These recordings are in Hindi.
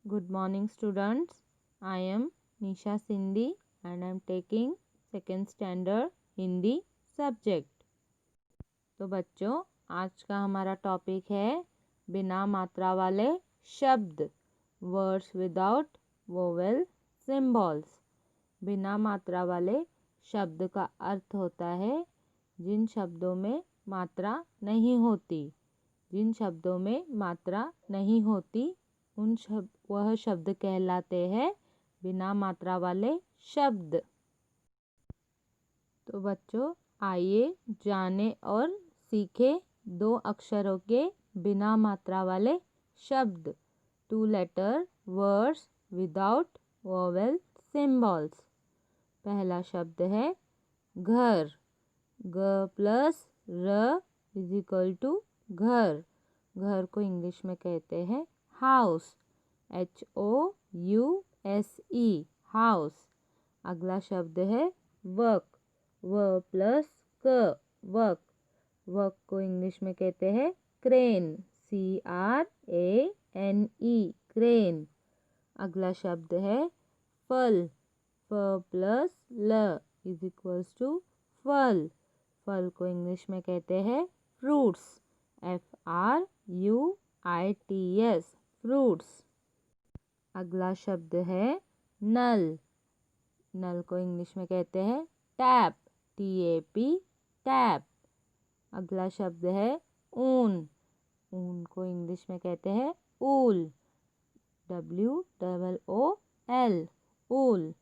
Good morning students. I am Nisha Sindhi and I am taking second standard Hindi subject. तो बच्चों आज का हमारा टॉपिक है बिना मात्रा वाले शब्द, वर्ड्स विदाउट वोवेल सिंबल्स। बिना मात्रा वाले शब्द का अर्थ होता है जिन शब्दों में मात्रा नहीं होती। जिन शब्दों में मात्रा नहीं होती वह शब्द कहलाते हैं बिना मात्रा वाले शब्द। तो बच्चों आइए जाने और सीखे दो अक्षरों के बिना मात्रा वाले शब्द, 2 letter words without vowel symbols. पहला शब्द है घर। ग प्लस र इज इक्वल टू घर। घर को इंग्लिश में कहते हैं हाउस, HOUSE हाउस। अगला शब्द है वर्क। व प्लस क वर्क। वर्क को इंग्लिश में कहते हैं क्रेन, CRANE क्रेन। अगला शब्द है फल। फ प्लस ल इज इक्वल्स टू फल। फल को इंग्लिश में कहते हैं फ्रूट्स, FRUITS फ्रूट्स। अगला शब्द है नल। नल को इंग्लिश में कहते हैं टैप, TAP टैप। अगला शब्द है ऊन। ऊन को इंग्लिश में कहते हैं ऊल, WOOL ऊल।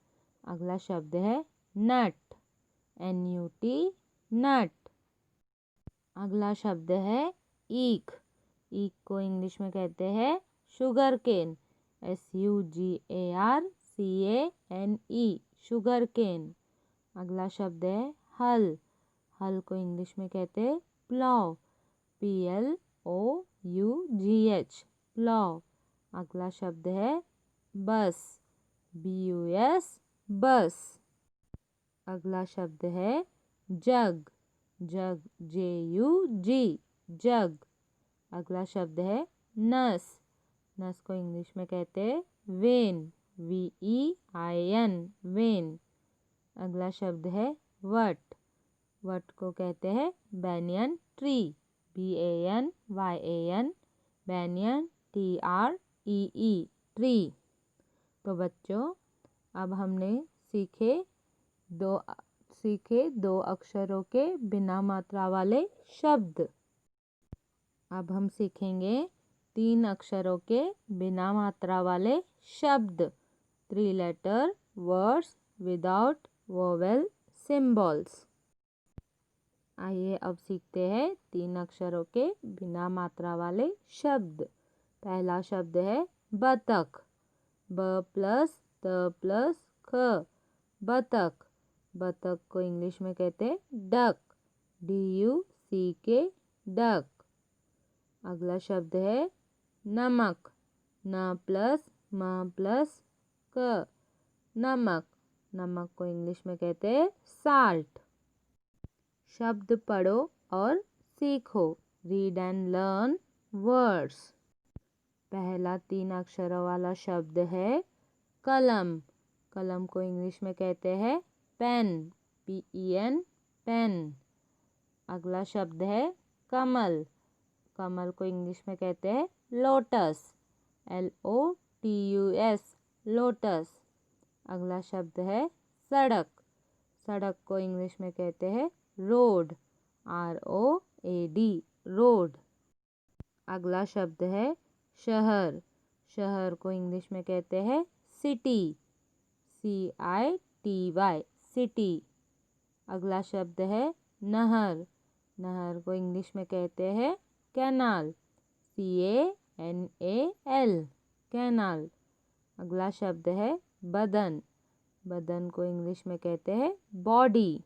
अगला शब्द है नट, NUT नट। अगला शब्द है ईख। ईख को इंग्लिश में कहते हैं sugarcane, SUGARCANE sugarcane. अगला शब्द है हल। हल को इंग्लिश में कहते हैं प्लाव, PLOUGH प्लाव। अगला शब्द है बस, BUS बस। अगला शब्द है जग। जग JUG जग। अगला शब्द है नस। नस को इंग्लिश में कहते हैं वेन, VEIN वेन। अगला शब्द है वट। वट को कहते हैं banyan tree, BANYAN banyan TREE tree. तो बच्चों अब हमने सीखे दो अक्षरों के बिना मात्रा वाले शब्द। अब हम सीखेंगे 3 अक्षरों के बिना मात्रा वाले शब्द, 3 letter words without vowel symbols. आइए अब सीखते हैं 3 अक्षरों के बिना मात्रा वाले शब्द। पहला शब्द है बतख। ब प्लस त प्लस ख बतख। बतख को इंग्लिश में कहते हैं डक, DUCK डक। अगला शब्द है नमक। न प्लस म प्लस क नमक। नमक को इंग्लिश में कहते हैं साल्ट। शब्द पढ़ो और सीखो, रीड एंड लर्न वर्ड्स। पहला 3 अक्षरों वाला शब्द है कलम। कलम को इंग्लिश में कहते हैं पेन, PEN पेन। अगला शब्द है कमल। कमल को इंग्लिश में कहते हैं लोटस, LOTUS लोटस। अगला शब्द है सड़क। सड़क को इंग्लिश में कहते हैं रोड, ROAD रोड। अगला शब्द है शहर। शहर को इंग्लिश में कहते हैं सिटी, CITY सिटी। अगला शब्द है नहर। नहर को इंग्लिश में कहते हैं कैनाल, CANAL कैनाल। अगला शब्द है बदन। बदन को इंग्लिश में कहते हैं बॉडी।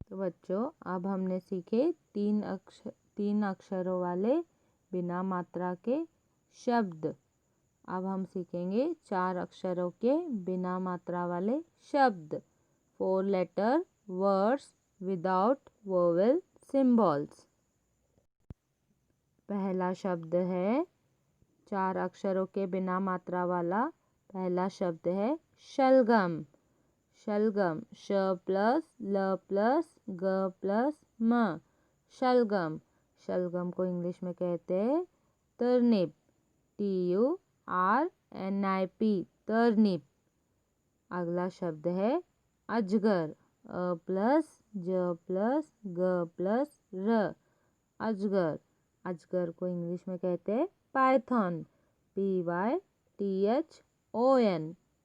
तो बच्चों अब हमने सीखे 3 अक्षरों वाले बिना मात्रा के शब्द। अब हम सीखेंगे 4 अक्षरों के बिना मात्रा वाले शब्द, 4 letter words without vowel symbols. पहला शब्द है 4 अक्षरों के बिना मात्रा वाला पहला शब्द है शलगम। शलगम, श प्लस ल प्लस ग प्लस म, शलगम। शलगम को इंग्लिश में कहते हैं टर्निप, TURNIP, टर्निप। अगला शब्द है अजगर, अ प्लस ज प्लस ग प्लस र, अजगर। अजगर को इंग्लिश में कहते हैं पाइथन, PYTHON,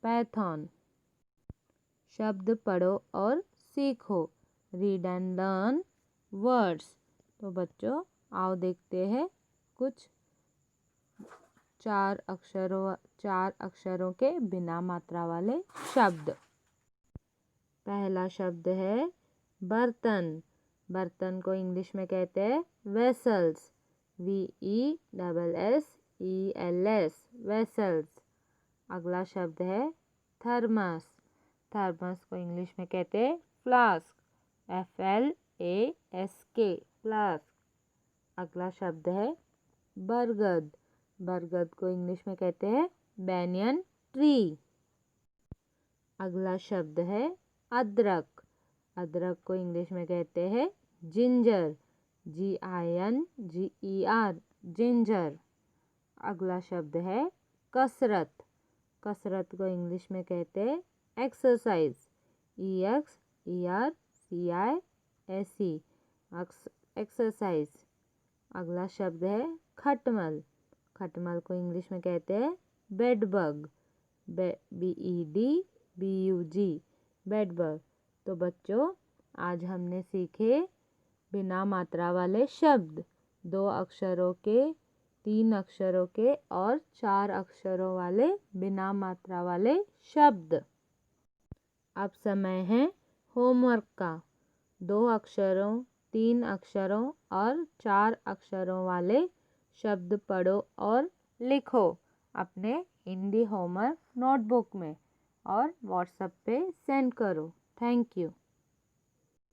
पाइथन। शब्द पढ़ो और सीखो, रीड एंड लर्न वर्ड्स। तो बच्चों आओ देखते हैं कुछ 4 अक्षरों के बिना मात्रा वाले शब्द। पहला शब्द है बर्तन। बर्तन को इंग्लिश में कहते हैं वेसल्स, VESSELS, वेसल्स। अगला शब्द है थर्मस। थर्मस को इंग्लिश में कहते हैं फ्लास्क, FLASK, फ्लास्क। अगला शब्द है बरगद। बरगद को इंग्लिश में कहते हैं बैनियन ट्री। अगला शब्द है अदरक। अदरक को इंग्लिश में कहते हैं जिंजर, GINGER, जिंजर। अगला शब्द है कसरत। कसरत को इंग्लिश में कहते हैं एक्सरसाइज, EXERCISE, एक्सरसाइज। अगला शब्द है खटमल। खटमल को इंग्लिश में कहते हैं बेडबग, BEDBUG, बेडबग। तो बच्चों आज हमने सीखे बिना मात्रा वाले शब्द, 2 अक्षरों के, 3 अक्षरों के और 4 अक्षरों वाले बिना मात्रा वाले शब्द। अब समय है होमवर्क का। 2 अक्षरों, 3 अक्षरों और 4 अक्षरों वाले शब्द पढ़ो और लिखो अपने हिंदी होमवर्क नोटबुक में और व्हाट्सएप पे सेंड करो। Thank you.